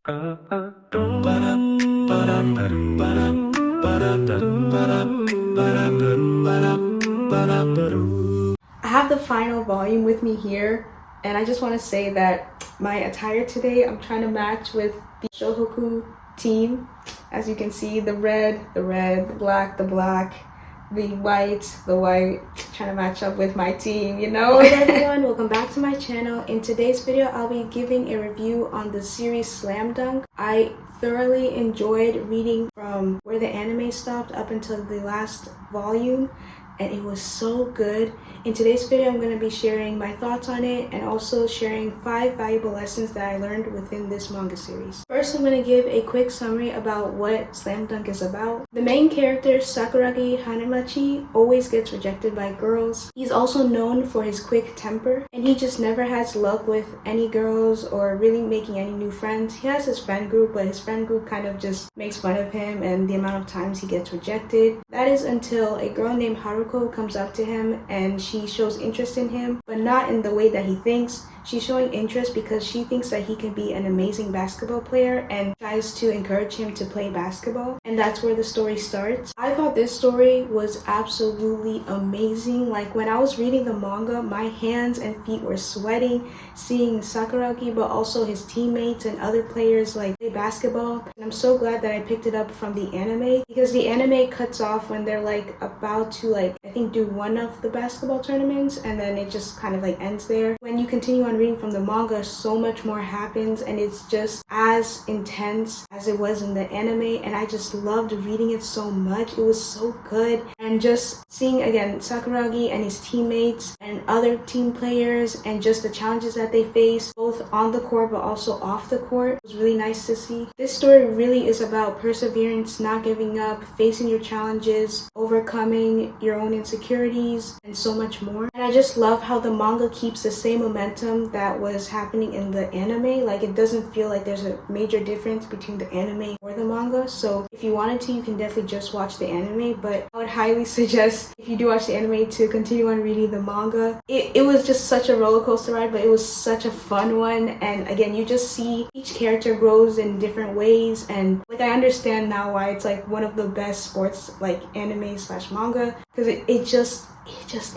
I have the final volume with me here, and I just want to say that my attire today, I'm trying to match with the Shohoku team. As you can see, the red, the black, the white, trying to match up with my team, you know? Hello everyone, welcome back to my channel. In today's video, I'll be giving a review on the series Slam Dunk. I thoroughly enjoyed reading from where the anime stopped up until the last volume, and it was so good. In today's video, I'm going to be sharing my thoughts on it and also sharing 5 valuable lessons that I learned within this manga series. First, I'm going to give a quick summary about what Slam Dunk is about. The main character, Sakuragi Hanemachi, always gets rejected by girls. He's also known for his quick temper, and he just never has luck with any girls or really making any new friends. He has his friend group, but his friend group kind of just makes fun of him and the amount of times he gets rejected. That is until a girl named Haruko comes up to him and she shows interest in him, but not in the way that he thinks. She's showing interest because she thinks that he can be an amazing basketball player and tries to encourage him to play basketball. And that's where the story starts. I thought this story was absolutely amazing. Like, when I was reading the manga, my hands and feet were sweating seeing Sakuragi, but also his teammates and other players like play basketball. And I'm so glad that I picked it up from the anime, because the anime cuts off when they're like about to I think do one of the basketball tournaments, and then it just kind of ends there. When you continue on reading from the manga, so much more happens and it's just as intense as it was in the anime, and I just loved reading it so much. It was so good, and just seeing again Sakuragi and his teammates and other team players and just the challenges that they face both on the court but also off the court was really nice to see. This story really is about perseverance, not giving up, facing your challenges, overcoming your own insecurities, and so much more. And I just love how the manga keeps the same momentum that was happening in the anime. Like, it doesn't feel like there's a major difference between the anime or the manga. So if you wanted to, you can definitely just watch the anime, but I would highly suggest, if you do watch the anime, to continue on reading the manga. It was just such a roller coaster ride, but it was such a fun one. And again, you just see each character grows in different ways, and I understand now why it's one of the best sports anime / manga, because it just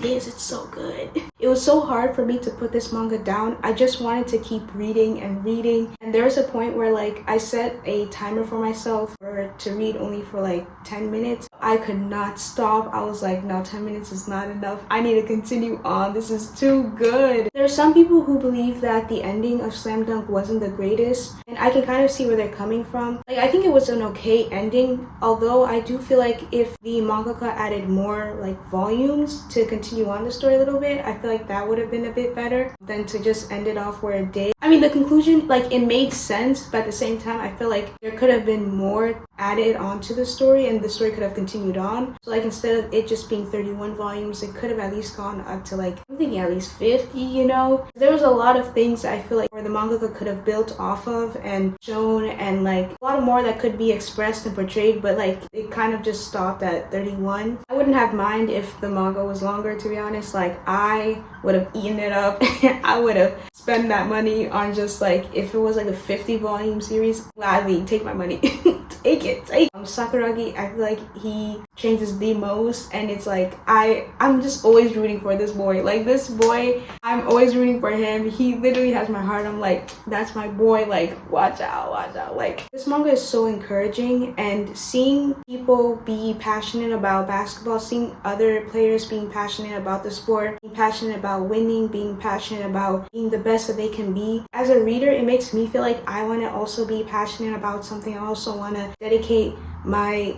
is. It's so good. It was so hard for me to put this manga down. I just wanted to keep reading and reading, and there was a point where I set a timer for myself to read only for 10 minutes. I could not stop. I was like, no, 10 minutes is not enough. I need to continue on. This is too good. There are some people who believe that the ending of Slam Dunk wasn't the greatest, and I can kind of see where they're coming from. I think it was an okay ending, although I do feel like if the mangaka added more volumes to continue on the story a little bit, I feel like that would have been a bit better than to just end it off where it did. I mean, the conclusion, it made sense, but at the same time, I feel like there could have been more added onto the story and the story could have continued on. So instead of it just being 31 volumes, it could have at least gone up to I'm thinking at least 50, you know? There was a lot of things I feel where the mangaka could have built off of and shown, and a lot more that could be expressed and portrayed, but it kind of just stopped at 31. I wouldn't have mind if the manga was longer, to be honest. I would have eaten it up. I would have spent that money on just if it was a 50 volume series, gladly take my money. Take it. Sakuragi, I feel like he changes the most, and it's I'm just always rooting for this boy. This boy, I'm always rooting for him. He literally has my heart. I'm that's my boy. Watch out. This manga is so encouraging, and seeing people be passionate about basketball, seeing other players being passionate about the sport, being passionate about winning, being passionate about being the best that they can be. As a reader, it makes me feel I want to also be passionate about something. I also want to dedicate my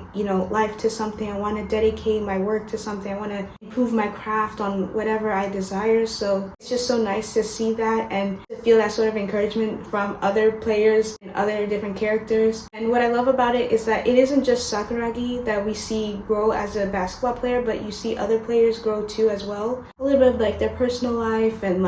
life to something. I want to dedicate my work to something. I want to improve my craft on whatever I desire. So it's just so nice to see that and to feel that sort of encouragement from other players and other different characters. And what I love about it is that it isn't just Sakuragi that we see grow as a basketball player, but you see other players grow too as well. A little bit of their personal life and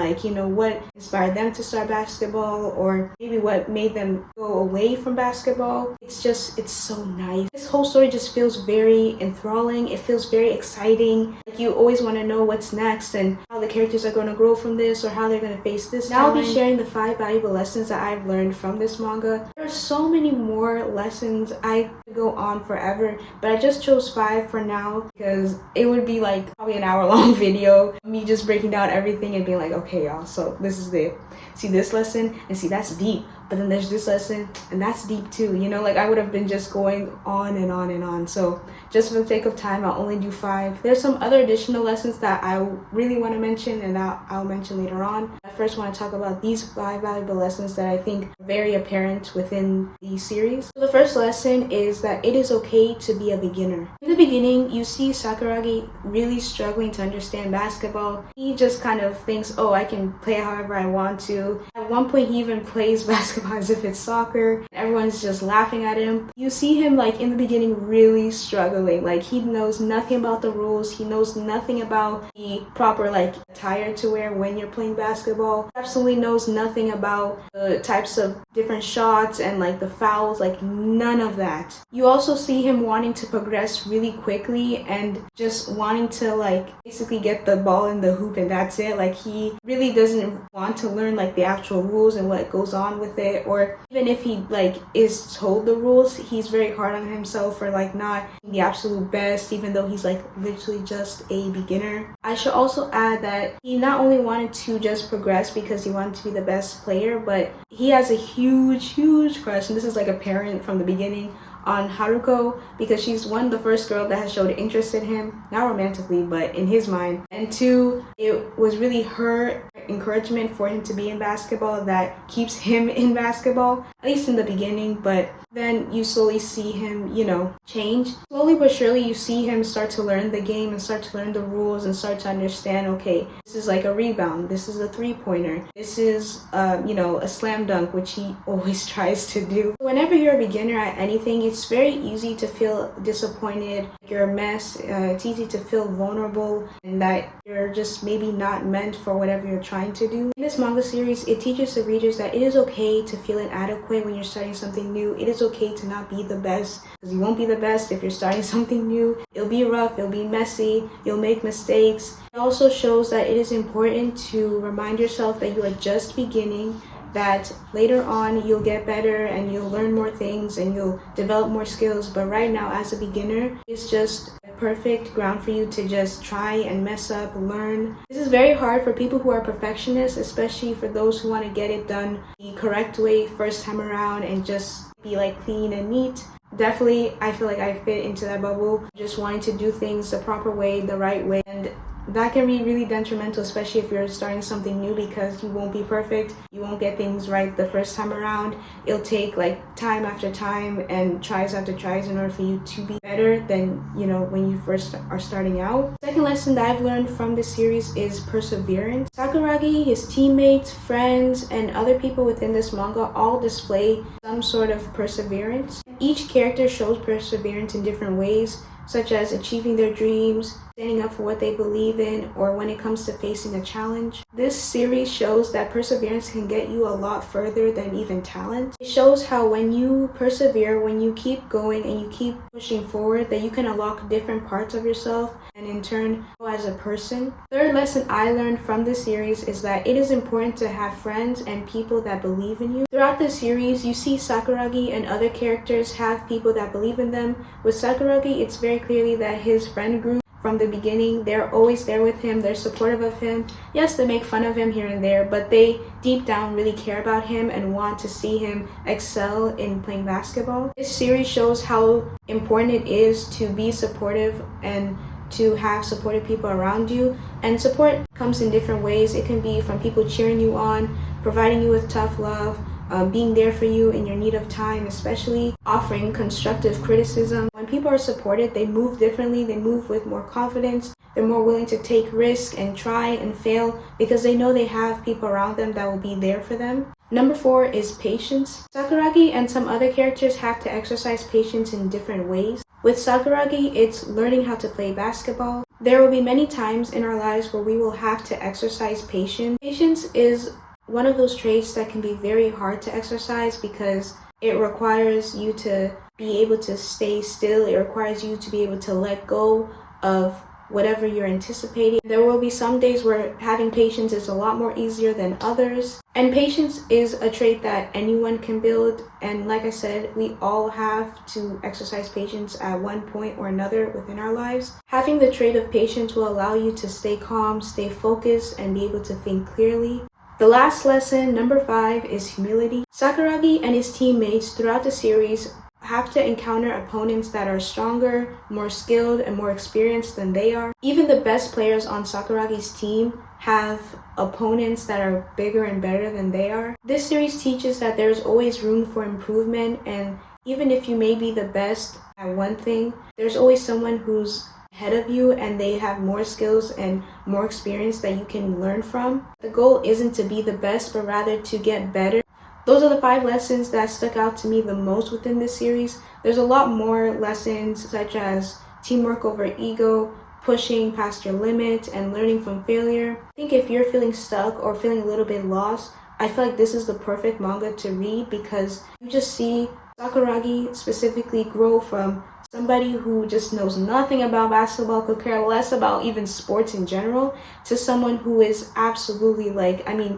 what inspired them to start basketball, or maybe what made them go away from basketball. It's so nice and this whole story just feels very enthralling. It feels very exciting. Like you always want to know what's next and how the characters are going to grow from this or how they're going to face this. Now I'll be sharing the 5 valuable lessons that I've learned from this manga. There are so many more lessons. I could go on forever, but I just chose 5 for now because it would be like probably an hour-long video, me just breaking down everything and being like, okay, y'all, so this is it. See this lesson, and see that's deep. But then there's this lesson, and that's deep too. You know, like I would have been just going on and on and on. So just for the sake of time, I'll only do 5. There's some other additional lessons that I really want to mention, and I'll mention later on. I first want to talk about these 5 valuable lessons that I think are very apparent within the series. So the first lesson is that it is okay to be a beginner. In the beginning, you see Sakuragi really struggling to understand basketball. He just kind of thinks, oh, I can play however I want to. At one point, he even plays basketball as if it's soccer. Everyone's just laughing at him. You see him like in the beginning really struggling. Like he knows nothing about the rules. He knows nothing about the proper like attire to wear when you're playing basketball. Absolutely knows nothing about the types of different shots and like the fouls, like none of that. You also see him wanting to progress really quickly and just wanting to like basically get the ball in the hoop and that's it. Like he really doesn't want to learn like the actual rules and what goes on with it. Or even if he like is told the rules, he's very hard on himself for like not being the absolute best, even though he's like literally just a beginner. I should also add that he not only wanted to just progress because he wanted to be the best player, but he has a huge crush, and this is like apparent from the beginning, on Haruko, because she's one, the first girl that has showed interest in him, not romantically but in his mind, and 2, it was really her encouragement for him to be in basketball that keeps him in basketball, at least in the beginning. But then you slowly see him, you know, change. Slowly but surely you see him start to learn the game and start to learn the rules and start to understand, okay, this is like a rebound, this is a 3-pointer, this is you know, a slam dunk, which he always tries to do. Whenever you're a beginner at anything, it's very easy to feel disappointed, you're a mess. It's easy to feel vulnerable and that you're just maybe not meant for whatever you're trying to do. In this manga series, it teaches the readers that it is okay to feel inadequate when you're starting something new. It is okay to not be the best, because you won't be the best if you're starting something new. It'll be rough, it'll be messy, you'll make mistakes. It also shows that it is important to remind yourself that you are just beginning, that later on you'll get better and you'll learn more things and you'll develop more skills. But right now, as a beginner, it's just a perfect ground for you to just try and mess up, learn. This is very hard for people who are perfectionists, especially for those who want to get it done the correct way first time around and just be like clean and neat. Definitely, I feel like I fit into that bubble, just wanting to do things the proper way, the right way, and that can be really detrimental, especially if you're starting something new, because you won't be perfect. You won't get things right the first time around. It'll take like time after time and tries after tries in order for you to be better than, you know, when you first are starting out. Second lesson that I've learned from this series is perseverance. Sakuragi, his teammates, friends, and other people within this manga all display some sort of perseverance. Each character shows perseverance in different ways, such as achieving their dreams, standing up for what they believe in, or when it comes to facing a challenge. This series shows that perseverance can get you a lot further than even talent. It shows how when you persevere, when you keep going and you keep pushing forward, that you can unlock different parts of yourself and in turn grow as a person. Third lesson I learned from this series is that it is important to have friends and people that believe in you. Throughout the series, you see Sakuragi and other characters have people that believe in them. With Sakuragi, it's very clearly that his friend group from the beginning, they're always there with him, they're supportive of him. Yes, they make fun of him here and there, but they deep down really care about him and want to see him excel in playing basketball. This series shows how important it is to be supportive and to have supportive people around you. And support comes in different ways. It can be from people cheering you on, providing you with tough love, being there for you in your need of time, especially offering constructive criticism. When people are supported, they move differently, they move with more confidence, they're more willing to take risks and try and fail because they know they have people around them that will be there for them. Number 4 is patience. Sakuragi and some other characters have to exercise patience in different ways. With Sakuragi, it's learning how to play basketball. There will be many times in our lives where we will have to exercise patience. Patience is one of those traits that can be very hard to exercise because It requires you to be able to stay still. It requires you to be able to let go of whatever you're anticipating. There will be some days where having patience is a lot more easier than others. And patience is a trait that anyone can build. And like I said, we all have to exercise patience at one point or another within our lives. Having the trait of patience will allow you to stay calm, stay focused, and be able to think clearly. The last lesson, number 5, is humility. Sakuragi and his teammates throughout the series have to encounter opponents that are stronger, more skilled, and more experienced than they are. Even the best players on Sakuragi's team have opponents that are bigger and better than they are. This series teaches that there's always room for improvement, and even if you may be the best at one thing, there's always someone who's ahead of you and they have more skills and more experience that you can learn from. The goal isn't to be the best, but rather to get better. Those are the 5 lessons that stuck out to me the most within this series. There's a lot more lessons such as teamwork over ego, pushing past your limits, and learning from failure. I think if you're feeling stuck or feeling a little bit lost, I feel like this is the perfect manga to read because you just see Sakuragi specifically grow from somebody who just knows nothing about basketball, could care less about even sports in general, to someone who is absolutely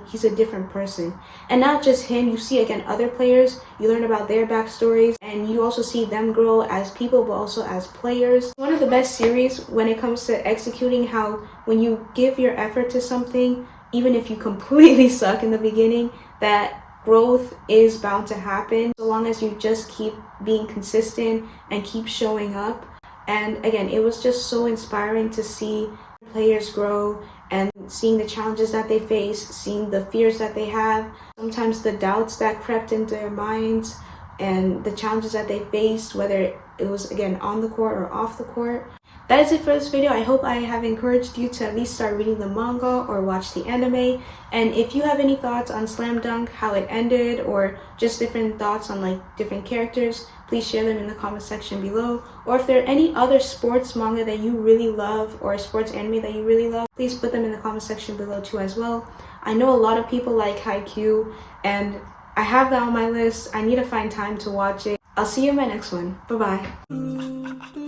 he's a different person. And not just him, you see again other players, you learn about their backstories, and you also see them grow as people but also as players. One of the best series when it comes to executing how when you give your effort to something, even if you completely suck in the beginning, that growth is bound to happen so long as you just keep being consistent and keep showing up. And again, it was just so inspiring to see players grow and seeing the challenges that they face, seeing the fears that they have, sometimes the doubts that crept into their minds, and the challenges that they faced, whether it was again on the court or off the court. That is it for this video. I hope I have encouraged you to at least start reading the manga or watch the anime. And if you have any thoughts on Slam Dunk, how it ended, or just different thoughts on different characters, please share them in the comment section below. Or if there are any other sports manga that you really love or sports anime that you really love, please put them in the comment section below too as well. I know a lot of people like Haikyuu, and I have that on my list. I need to find time to watch it. I'll see you in my next one. Bye-bye.